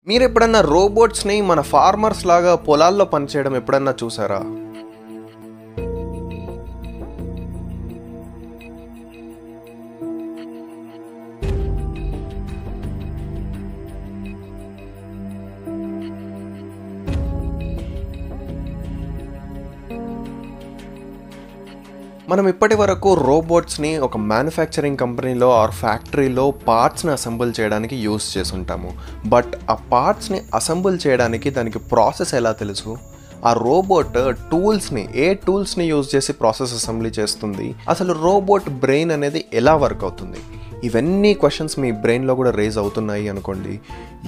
మీరెప్పుడన్నా రోబోట్స్‌ని మన ఫార్మర్స్ లాగా పొలాల్లో పనిచేయడం ఎప్పుడన్నా చూసారా? మనం ఇప్పటివరకు రోబోట్స్‌ని ఒక మ్యానుఫ్యాక్చరింగ్ కంపెనీలో ఆర్ ఫ్యాక్టరీలో పార్ట్స్‌ని అసెంబుల్ చేయడానికి యూజ్ చేసుంటాము. బట్ ఆ పార్ట్స్‌ని అసెంబుల్ చేయడానికి దానికి ప్రాసెస్ ఎలా తెలుసు? ఆ రోబోట్ ఏ టూల్స్‌ని యూజ్ చేసి ప్రాసెస్ అసెంబ్లీ చేస్తుంది? అసలు రోబోట్ బ్రెయిన్ అనేది ఎలా వర్క్ అవుతుంది? ఇవన్నీ క్వశ్చన్స్ మీ బ్రెయిన్లో కూడా రేజ్ అవుతున్నాయి అనుకోండి,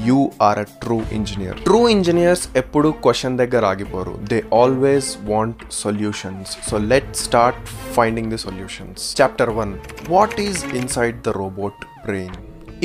you are a true engineer. True engineers ఎప్పుడు క్వశ్చన్ దగ్గర ఆగిపోరు. They always want solutions. So let start finding the solutions. Chapter 1, what is inside the robot brain?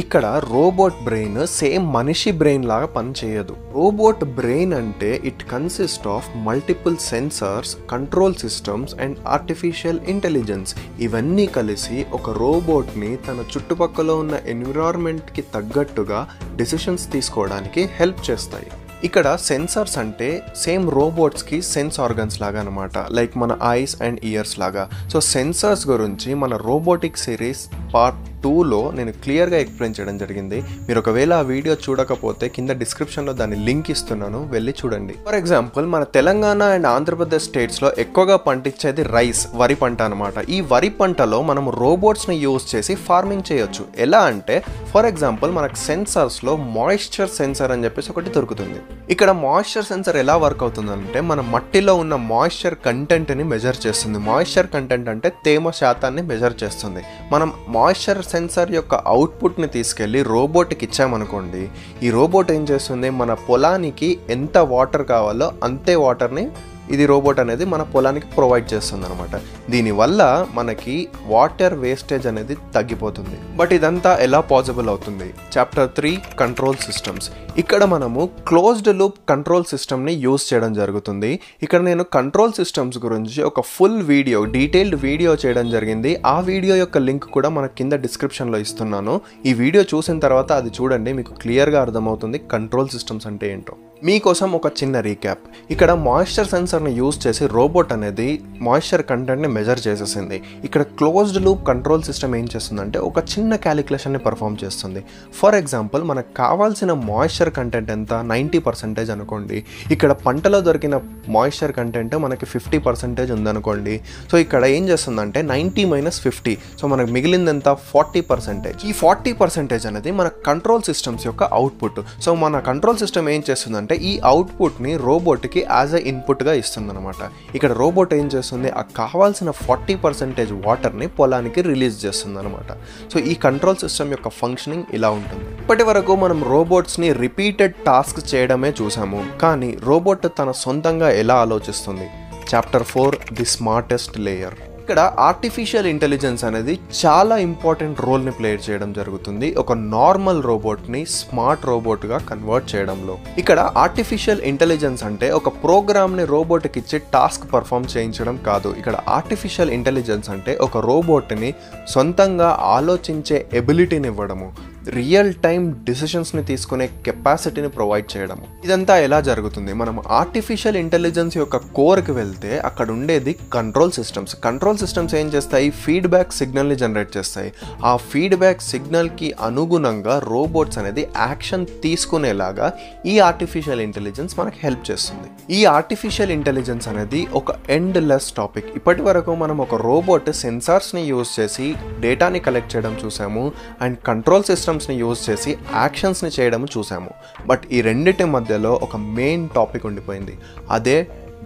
ఇక్కడ రోబోట్ బ్రెయిన్ సేమ్ మనిషి బ్రెయిన్ లాగా పనిచేయదు. రోబోట్ బ్రెయిన్ అంటే it consist of multiple sensors, control systems and artificial intelligence. ఇవన్నీ కలిసి ఒక రోబోట్ని తన చుట్టుపక్కల ఉన్న ఎన్విరాన్మెంట్కి తగ్గట్టుగా డెసిషన్స్ తీసుకోవడానికి హెల్ప్ చేస్తాయి. ఇక్కడ సెన్సర్స్ అంటే సేమ్ రోబోట్స్కి సెన్స్ ఆర్గన్స్ లాగా అనమాట, లైక్ మన ఐస్ అండ్ ఇయర్స్ లాగా. సో సెన్సర్స్ గురించి మన రోబోటిక్ సిరీస్ పార్ట్ 2లో నేను క్లియర్గా ఎక్స్ప్లెయిన్ చేయడం జరిగింది. మీరు ఒకవేళ ఆ వీడియో చూడకపోతే కింద డిస్క్రిప్షన్లో దాని లింక్ ఇస్తున్నాను, వెళ్ళి చూడండి. ఫర్ ఎగ్జాంపుల్, మన తెలంగాణ అండ్ ఆంధ్రప్రదేశ్ స్టేట్స్లో ఎక్కువగా పండించేది రైస్, వరి పంట అనమాట. ఈ వరి పంటలో మనం రోబోట్స్ని యూజ్ చేసి ఫార్మింగ్ చేయొచ్చు. ఎలా అంటే, ఫర్ ఎగ్జాంపుల్, మనకు సెన్సర్స్లో మాయిశ్చర్ సెన్సర్ అని చెప్పేసి ఒకటి దొరుకుతుంది. ఇక్కడ మాయిశ్చర్ సెన్సర్ ఎలా వర్క్ అవుతుందంటే, మన మట్టిలో ఉన్న మాయిశ్చర్ కంటెంట్ని మెజర్ చేస్తుంది. మాయిశ్చర్ కంటెంట్ అంటే తేమ శాతాన్ని మెజర్ చేస్తుంది. మనం మాయిశ్చర్ సెన్సర్ యొక్క అవుట్పుట్ని తీసుకెళ్ళి రోబోట్కి ఇచ్చామనుకోండి, ఈ రోబోట్ ఏం చేస్తుంది, మన పొలానికి ఎంత వాటర్ కావాలో అంతే వాటర్ని ఇది రోబోట్ అనేది మన పొలానికి ప్రొవైడ్ చేస్తుంది అనమాట. దీనివల్ల మనకి వాటర్ వేస్టేజ్ అనేది తగ్గిపోతుంది. బట్ ఇదంతా ఎలా పాసిబుల్ అవుతుంది? Chapter 3, control systems. ఇక్కడ మనము క్లోజ్డ్ లూప్ కంట్రోల్ సిస్టమ్ని యూజ్ చేయడం జరుగుతుంది. ఇక్కడ నేను కంట్రోల్ సిస్టమ్స్ గురించి ఒక ఫుల్ వీడియో, డీటెయిల్డ్ వీడియో చేయడం జరిగింది. ఆ వీడియో యొక్క లింక్ కూడా మన కింద డిస్క్రిప్షన్లో ఇస్తున్నాను. ఈ వీడియో చూసిన తర్వాత అది చూడండి, మీకు క్లియర్గా అర్థమవుతుంది కంట్రోల్ సిస్టమ్స్ అంటే ఏంటో. మీకోసం ఒక చిన్న రీక్యాప్. ఇక్కడ మాయిశ్చర్ సెన్సర్ని యూజ్ చేసి రోబోట్ అనేది మాయిశ్చర్ కంటెంట్ని మెజర్ చేసేసింది. ఇక్కడ క్లోజ్డ్ లూప్ కంట్రోల్ సిస్టమ్ ఏం చేస్తుందంటే ఒక చిన్న క్యాలిక్యులేషన్ని పర్ఫామ్ చేస్తుంది. ఫర్ ఎగ్జాంపుల్, మనకు కావాల్సిన మాయిశ్చర్ కంటెంట్ ఎంత, 90% అనుకోండి. ఇక్కడ పంటలో దొరికిన మాయిశ్చర్ కంటెంట్ మనకి 50% ఉందనుకోండి. సో ఇక్కడ ఏం చేస్తుందంటే 90 - 50, సో మనకు మిగిలింది ఎంత, 40%. ఈ 40% అనేది మన కంట్రోల్ సిస్టమ్స్ యొక్క అవుట్పుట్. సో మన కంట్రోల్ సిస్టమ్ ఏం చేస్తుందంటే ఈ అవుట్పుట్ని రోబోట్కి యాజ్ ఎ ఇన్పుట్గా ఇస్తుంది అనమాట. ఇక్కడ రోబోట్ ఏం చేస్తుంది, ఆ కావాల్సిన 40% వాటర్ని పొలానికి రిలీజ్ చేస్తుంది అనమాట. సో ఈ కంట్రోల్ సిస్టమ్ యొక్క ఫంక్షనింగ్ ఇలా ఉంటుంది. ఇప్పటి వరకు మనం రోబోట్స్ని రిపీటెడ్ టాస్క్ చేయడమే చూసాము, కానీ రోబోట్ తన సొంతంగా ఎలా ఆలోచిస్తుంది? Chapter 4, the smartest layer. ఇక్కడ ఆర్టిఫిషియల్ ఇంటెలిజెన్స్ అనేది చాలా ఇంపార్టెంట్ రోల్ని ప్లే చేయడం జరుగుతుంది ఒక నార్మల్ రోబోట్ని స్మార్ట్ రోబోట్గా కన్వర్ట్ చేయడంలో. ఇక్కడ ఆర్టిఫిషియల్ ఇంటెలిజెన్స్ అంటే ఒక ప్రోగ్రామ్ని రోబోట్కి ఇచ్చి టాస్క్ పర్ఫామ్ చేయించడం కాదు. ఇక్కడ ఆర్టిఫిషియల్ ఇంటెలిజెన్స్ అంటే ఒక రోబోట్ని సొంతంగా ఆలోచించే ఎబిలిటీని ఇవ్వడము, రియల్ టైమ్ డిసిషన్స్ని తీసుకునే కెపాసిటీని ప్రొవైడ్ చేయడము. ఇదంతా ఎలా జరుగుతుంది? మనం ఆర్టిఫిషియల్ ఇంటెలిజెన్స్ యొక్క కోర్కి వెళ్తే అక్కడ ఉండేది కంట్రోల్ సిస్టమ్స్. కంట్రోల్ సిస్టమ్స్ ఏం చేస్తాయి, ఫీడ్బ్యాక్ సిగ్నల్ని జనరేట్ చేస్తాయి. ఆ ఫీడ్బ్యాక్ సిగ్నల్కి అనుగుణంగా రోబోట్స్ అనేది యాక్షన్ తీసుకునేలాగా ఈ ఆర్టిఫిషియల్ ఇంటెలిజెన్స్ మనకు హెల్ప్ చేస్తుంది. ఈ ఆర్టిఫిషియల్ ఇంటెలిజెన్స్ అనేది ఒక ఎండ్లెస్ టాపిక్. ఇప్పటి వరకు మనం ఒక రోబోట్ సెన్సార్స్ని యూజ్ చేసి డేటాని కలెక్ట్ చేయడం చూసాము, అండ్ కంట్రోల్ సిస్టమ్స్ని యూజ్ చేసి యాక్షన్స్ని చేయడం చూసాము. బట్ ఈ రెండిటి మధ్యలో ఒక మెయిన్ టాపిక్ ఉండిపోయింది, అదే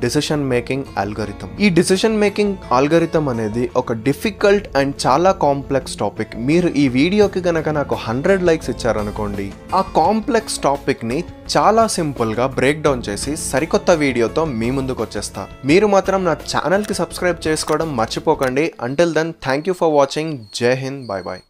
డెసిషన్ మేకింగ్ ఆల్గరిథం. ఈ డెసిషన్ మేకింగ్ ఆల్గరిథం అనేది ఒక డిఫికల్ట్ అండ్ చాలా కాంప్లెక్స్ టాపిక్. మీరు ఈ వీడియోకి గనక నాకు 100 లైక్స్ ఇచ్చారనుకోండి, ఆ కాంప్లెక్స్ టాపిక్ని చాలా సింపుల్గా బ్రేక్ డౌన్ చేసి సరికొత్త వీడియోతో మీ ముందుకు వచ్చేస్తా. మీరు మాత్రం నా ఛానల్కి సబ్స్క్రైబ్ చేసుకోవడం మర్చిపోకండి. Until then, thank you for watching. జై హింద్, బాయ్ బాయ్.